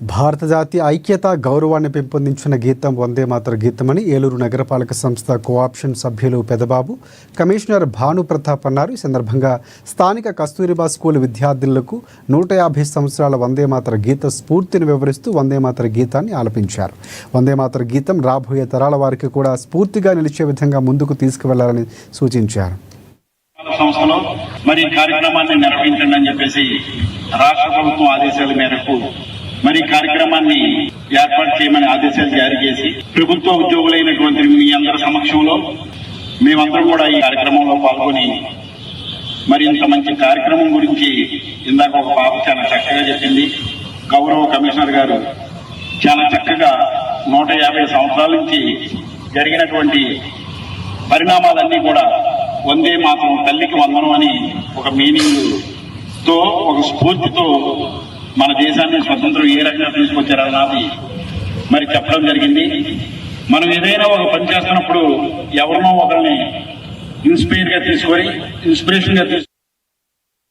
భారత జాతి ఐక్యత గౌరవాన్ని పెంపొందించిన గీతం వందే మాతర గీతమని ఏలూరు నగరపాలక సంస్థ కోఆప్షన్ సభ్యులు పెదబాబు, కమిషనర్ భాను ప్రతాప్ అన్నారు. ఈ సందర్భంగా స్థానిక కస్తూరిబా స్కూల్ విద్యార్థులకు 150 సంవత్సరాల వందే మాతర గీత స్ఫూర్తిని వివరిస్తూ వందే మాతర గీతాన్ని ఆలపించారు. వందే మాతర గీతం రాబోయే తరాల వారికి కూడా స్ఫూర్తిగా నిలిచే విధంగా ముందుకు తీసుకువెళ్లాలని సూచించారు. సంస్థలో మరి కార్యక్రమాన్ని నిర్వహించండి అని చెప్పేసి రాష్ట్ర ప్రభుత్వం ఆదేశాల మేరకు మరి కార్యక్రమాన్ని ఏర్పాటు చేయమని ఆదేశాలు జారీ చేసి ప్రభుత్వ ఉద్యోగులైనటువంటి మీ అందరి సమక్షంలో మేమందరం కూడా ఈ కార్యక్రమంలో పాల్గొని మరి ఇంత మంచి కార్యక్రమం గురించి ఇందాక ఒక పాప చాలా చక్కగా చెప్పింది. గౌరవ కమిషనర్ గారు చాలా చక్కగా 150 సంవత్సరాల నుంచి జరిగినటువంటి పరిణామాలన్నీ కూడా వందే మాతరం తల్లికి వందనం అని ఒక మీనింగ్ తో ఒక స్ఫూర్తితో మన దేశాన్ని స్వతంత్రం ఏ రకంగా తీసుకొచ్చారన్నది మరి చెప్పడం జరిగింది. మనం ఏదైనా ఒక పని చేస్తున్నప్పుడు ఎవరినో ఒకరిని ఇన్స్పిరేషన్ గా తీసుకొని